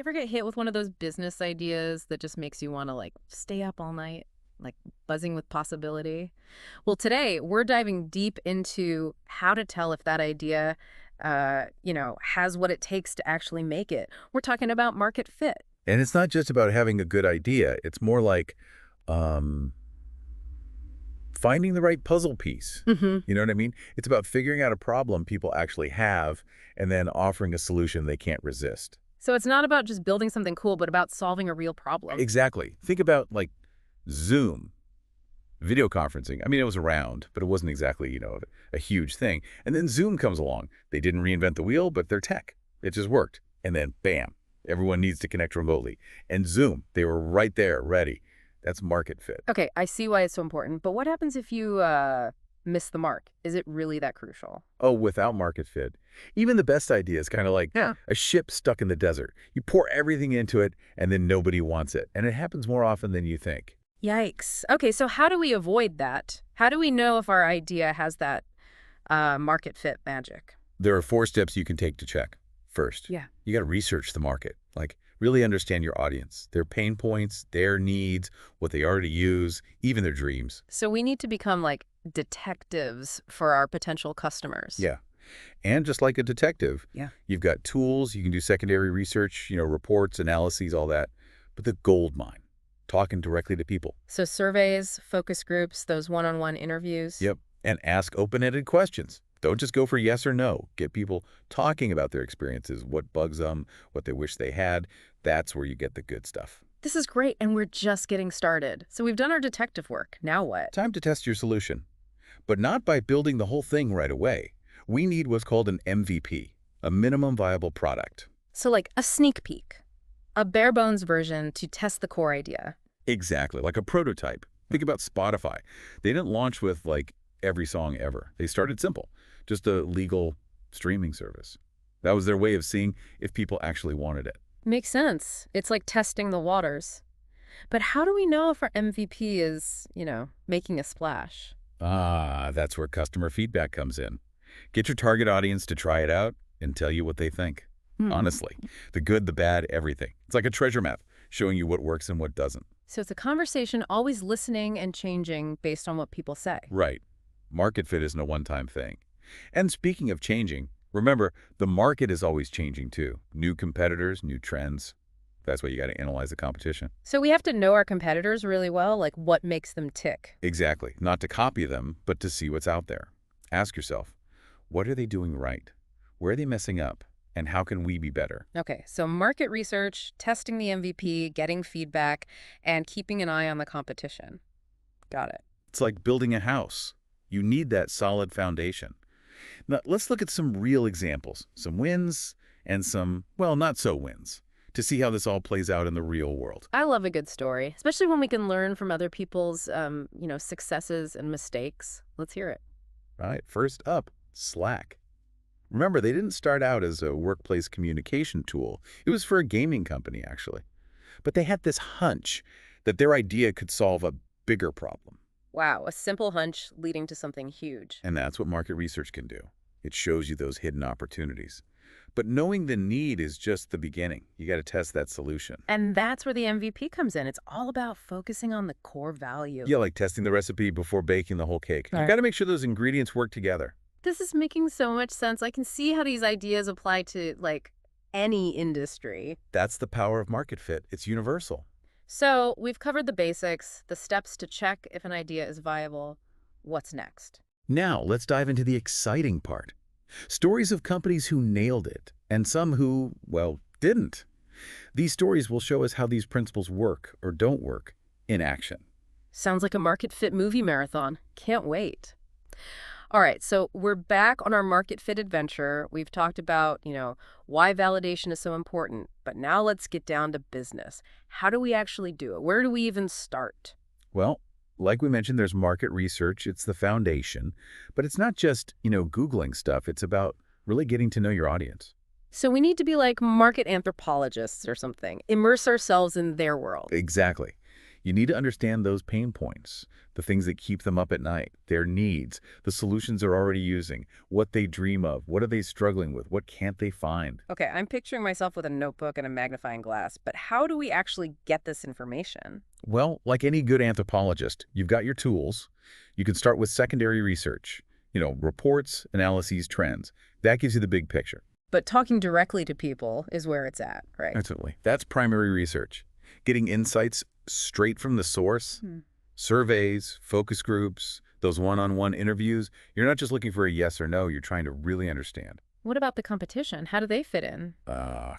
ever get hit with one of those business ideas that just makes you want to stay up all night, like buzzing with possibility? Well, today we're diving deep into how to tell if that idea, has what it takes to actually make it. We're talking about market fit. And it's not just about having a good idea. It's more like um, finding the right puzzle piece. Hmm. You know what I mean? It's about figuring out a problem people actually have and then offering a solution they can't resist. So it's not about just building something cool, but about solving a real problem. Exactly. Think about like Zoom, video conferencing. I mean, it was around, but it wasn't exactly, a huge thing. And then Zoom comes along. They didn't reinvent the wheel, but their tech. It just worked. And then bam, everyone needs to connect remotely. And Zoom, they were right there, ready. That's market fit. Okay, I see why it's so important, but what happens if you miss the mark? Is it really that crucial? Oh, without market fit. Even the best idea is kind of like Yeah. a ship stuck in the desert. You pour everything into it, and then nobody wants it. And it happens more often than you think. Yikes. Okay, so how do we avoid that? How do we know if our idea has that market fit magic? There are 4 steps you can take to check. First, Yeah. you got to research the market. Like, really understand your audience, their pain points, their needs, what they already use, even their dreams. So we need to become like detectives for our potential customers. Yeah. And just like a detective, Yeah. you've got tools, you can do secondary research, reports, analyses, all that. But the gold mine, talking directly to people. So surveys, focus groups, those one-on-one interviews. Yep. And ask open-ended questions. Don't just go for yes or no. Get people talking about their experiences, what bugs them, what they wish they had. That's where you get the good stuff. This is great, and we're just getting started. So we've done our detective work. Now what? Time to test your solution. But not by building the whole thing right away. We need what's called an MVP, a minimum viable product. So like a sneak peek, a bare bones version to test the core idea. Exactly, like a prototype. Think about Spotify. They didn't launch with every song ever. They started simple, just a legal streaming service. That was their way of seeing if people actually wanted it. Makes sense. It's like testing the waters. But how do we know if our MVP is, making a splash? That's where customer feedback comes in. Get your target audience to try it out and tell you what they think. Honestly, the good, the bad, everything. It's like a treasure map showing you what works and what doesn't. So it's a conversation always listening and changing based on what people say. Right. Market fit isn't a one-time thing. And speaking of changing, remember, the market is always changing too. New competitors, new trends. That's why you got to analyze the competition. So we have to know our competitors really well, like what makes them tick. Exactly. Not to copy them, but to see what's out there. Ask yourself, what are they doing right? Where are they messing up? And how can we be better? Okay, so market research, testing the MVP, getting feedback, and keeping an eye on the competition. Got it. It's like building a house. You need that solid foundation. Now, let's look at some real examples, some wins and some, well, not so wins, to see how this all plays out in the real world. I love a good story, especially when we can learn from other people's, successes and mistakes. Let's hear it. All right, first up, Slack. Remember, they didn't start out as a workplace communication tool. It was for a gaming company, actually. But they had this hunch that their idea could solve a bigger problem. Wow, a simple hunch leading to something huge. And that's what market research can do. It shows you those hidden opportunities. But knowing the need is just the beginning. You got to test that solution. And that's where the MVP comes in. It's all about focusing on the core value. Yeah, like testing the recipe before baking the whole cake. You Right. got to make sure those ingredients work together. This is making so much sense. I can see how these ideas apply to, any industry. That's the power of market fit. It's universal. So we've covered the basics, the steps to check if an idea is viable. What's next? Now, let's dive into the exciting part. Stories of companies who nailed it, and some who, well, didn't. These stories will show us how these principles work or don't work in action. Sounds like a market fit movie marathon. Can't wait. All right, so we're back on our market fit adventure. We've talked about, why validation is so important, but now let's get down to business. How do we actually do it? Where do we even start? Well, like we mentioned, there's market research. It's the foundation. But it's not just, Googling stuff. It's about really getting to know your audience. So we need to be like market anthropologists or something, immerse ourselves in their world. Exactly. You need to understand those pain points, the things that keep them up at night, their needs, the solutions they're already using, what they dream of, what are they struggling with, what can't they find. Okay, I'm picturing myself with a notebook and a magnifying glass, but how do we actually get this information? Well, like any good anthropologist, you've got your tools. You can start with secondary research, reports, analyses, trends. That gives you the big picture. But talking directly to people is where it's at, right? Absolutely. That's primary research. Getting insights straight from the source, surveys, focus groups, those one-on-one interviews. You're not just looking for a yes or no, you're trying to really understand. What about the competition? How do they fit in?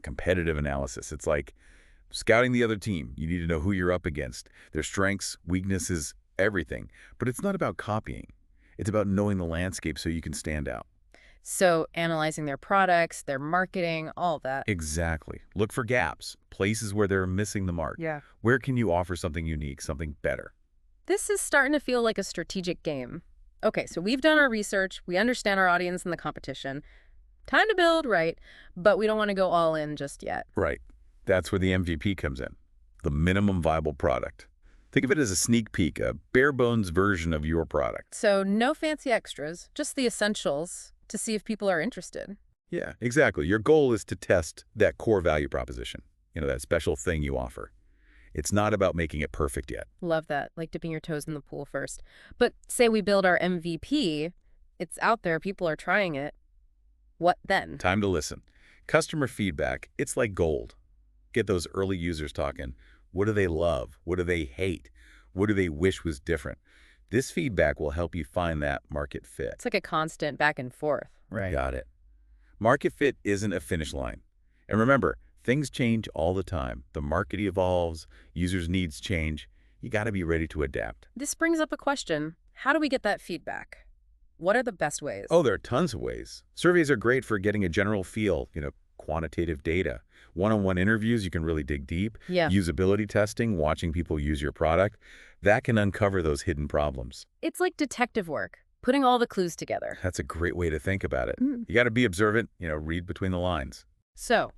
Competitive analysis. It's like scouting the other team. You need to know who you're up against, their strengths, weaknesses, everything. But it's not about copying. It's about knowing the landscape so you can stand out. So analyzing their products, their marketing, all that. Exactly. Look for gaps, places where they're missing the mark. Yeah. Where can you offer something unique, something better? This is starting to feel like a strategic game. Okay, so we've done our research. We understand our audience and the competition. Time to build, right? But we don't want to go all in just yet. Right. That's where the MVP comes in, the minimum viable product. Think of it as a sneak peek, a bare-bones version of your product. So no fancy extras, just the essentials to see if people are interested. Yeah, exactly. Your goal is to test that core value proposition, that special thing you offer. It's not about making it perfect yet. Love that, like dipping your toes in the pool first. But say we build our MVP, it's out there, people are trying it. What then? Time to listen. Customer feedback, it's like gold. Get those early users talking. What do they love? What do they hate? What do they wish was different? This feedback will help you find that market fit. It's like a constant back and forth. Right. Got it. Market fit isn't a finish line. And remember, things change all the time. The market evolves, users' needs change. You got to be ready to adapt. This brings up a question. How do we get that feedback? What are the best ways? Oh, there are tons of ways. Surveys are great for getting a general feel, quantitative data. One-on-one interviews, you can really dig deep. Yeah. Usability testing, watching people use your product, that can uncover those hidden problems. It's like detective work, putting all the clues together. That's a great way to think about it. You got to be observant, read between the lines. So,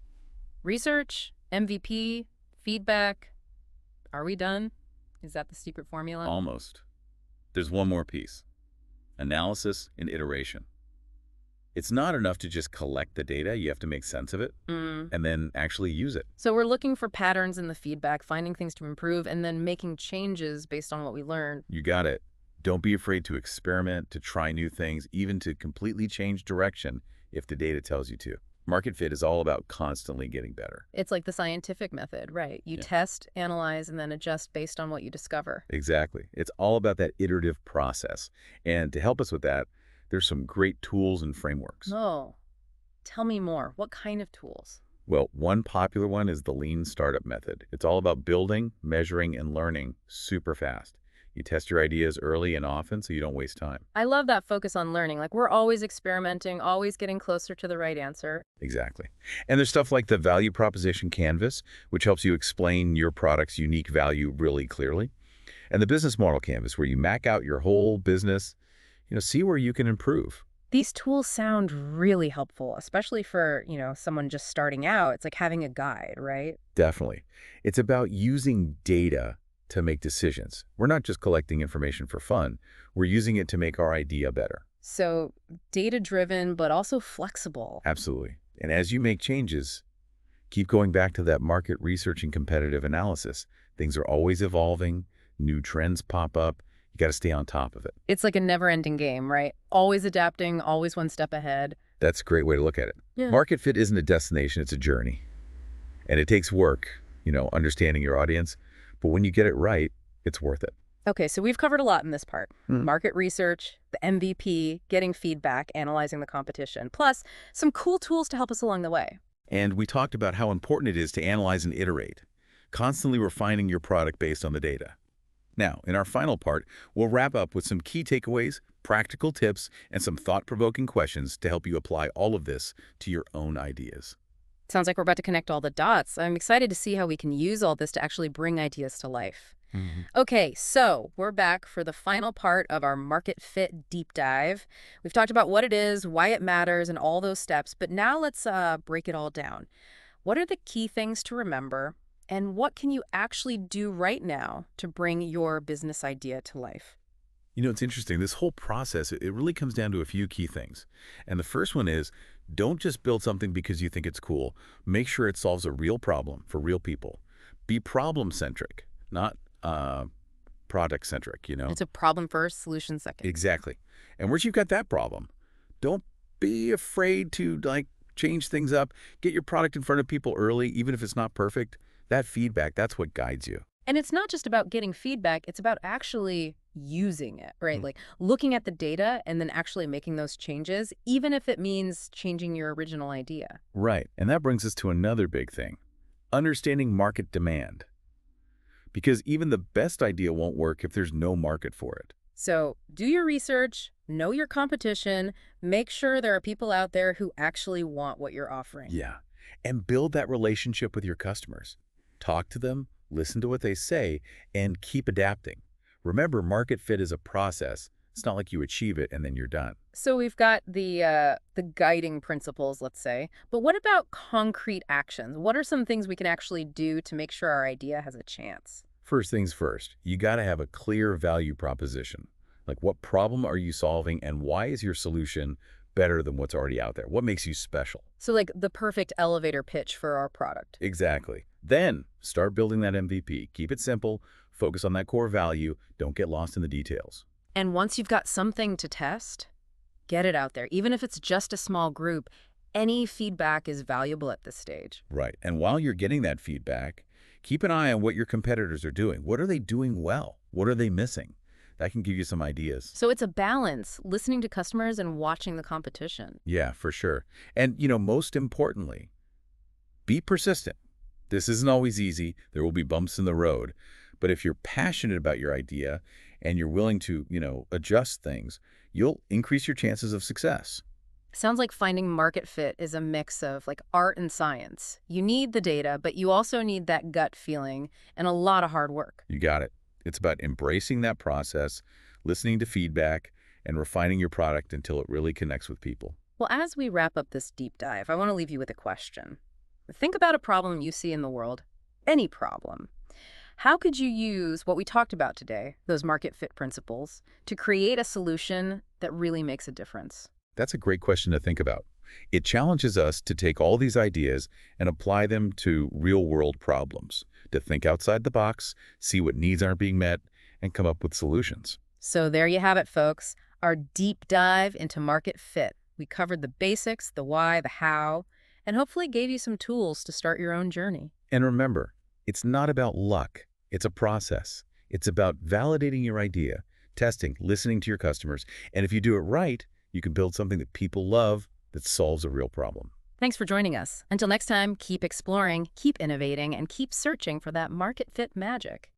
research, MVP, feedback. Are we done? Is that the secret formula? Almost. There's one more piece. Analysis and iteration. It's not enough to just collect the data. You have to make sense of it and then actually use it. So we're looking for patterns in the feedback, finding things to improve, and then making changes based on what we learned. You got it. Don't be afraid to experiment, to try new things, even to completely change direction if the data tells you to. Market fit is all about constantly getting better. It's like the scientific method, right? You test, analyze, and then adjust based on what you discover. Exactly. It's all about that iterative process. And to help us with that, there's some great tools and frameworks. Oh, tell me more. What kind of tools? Well, one popular one is the lean startup method. It's all about building, measuring, and learning super fast. You test your ideas early and often so you don't waste time. I love that focus on learning. Like we're always experimenting, always getting closer to the right answer. Exactly. And there's stuff like the value proposition canvas, which helps you explain your product's unique value really clearly. And the business model canvas, where you map out your whole business, see where you can improve. These tools sound really helpful, especially for, someone just starting out. It's like having a guide, right? Definitely. It's about using data to make decisions. We're not just collecting information for fun. We're using it to make our idea better. So data-driven, but also flexible. Absolutely. And as you make changes, keep going back to that market research and competitive analysis. Things are always evolving. New trends pop up. You got to stay on top of it. It's like a never-ending game, right? Always adapting, always one step ahead. That's a great way to look at it. Yeah. Market fit isn't a destination, it's a journey. And it takes work, understanding your audience. But when you get it right, it's worth it. Okay, so we've covered a lot in this part. Market research, the MVP, getting feedback, analyzing the competition, plus some cool tools to help us along the way. And we talked about how important it is to analyze and iterate, constantly refining your product based on the data. Now, in our final part, we'll wrap up with some key takeaways, practical tips, and some thought-provoking questions to help you apply all of this to your own ideas. Sounds like we're about to connect all the dots. I'm excited to see how we can use all this to actually bring ideas to life. Okay, so we're back for the final part of our market fit deep dive. We've talked about what it is, why it matters, and all those steps, but now let's break it all down. What are the key things to remember And what can you actually do right now to bring your business idea to life? You know, it's interesting. This whole process, it really comes down to a few key things. And the first one is, don't just build something because you think it's cool. Make sure it solves a real problem for real people. Be problem-centric, not product-centric, you know? It's a problem first, solution second. Exactly. And once you've got that problem, don't be afraid to, like, change things up. Get your product in front of people early, even if it's not perfect. That feedback, that's what guides you. And it's not just about getting feedback, it's about actually using it, right? Like looking at the data and then actually making those changes, even if it means changing your original idea. Right. And that brings us to another big thing, understanding market demand. Because even the best idea won't work if there's no market for it. So do your research, know your competition, make sure there are people out there who actually want what you're offering. Yeah. And build that relationship with your customers. Talk to them, listen to what they say, and keep adapting. Remember, market fit is a process. It's not like you achieve it and then you're done. So we've got the guiding principles, let's say. But what about concrete actions? What are some things we can actually do to make sure our idea has a chance? First things first, you got to have a clear value proposition. Like, what problem are you solving and why is your solution better than what's already out there? What makes you special? So like the perfect elevator pitch for our product. Exactly. Then start building that MVP. Keep it simple. Focus on that core value. Don't get lost in the details. And once you've got something to test, get it out there. Even if it's just a small group, any feedback is valuable at this stage. Right. And while you're getting that feedback, keep an eye on what your competitors are doing. What are they doing well? What are they missing? That can give you some ideas. So it's a balance, listening to customers and watching the competition. Yeah, for sure. And, you know, most importantly, be persistent. This isn't always easy. There will be bumps in the road. But if you're passionate about your idea and you're willing to, adjust things, you'll increase your chances of success. Sounds like finding market fit is a mix of like art and science. You need the data, but you also need that gut feeling and a lot of hard work. You got it. It's about embracing that process, listening to feedback, and refining your product until it really connects with people. Well, as we wrap up this deep dive, I want to leave you with a question. Think about a problem you see in the world, any problem. How could you use what we talked about today, those market fit principles, to create a solution that really makes a difference? That's a great question to think about. It challenges us to take all these ideas and apply them to real-world problems, to think outside the box, see what needs aren't being met, and come up with solutions. So there you have it, folks, our deep dive into market fit. We covered the basics, the why, the how, and hopefully gave you some tools to start your own journey. And remember, it's not about luck. It's a process. It's about validating your idea, testing, listening to your customers, and if you do it right, you can build something that people love that solves a real problem. Thanks for joining us. Until next time, keep exploring, keep innovating, and keep searching for that market fit magic.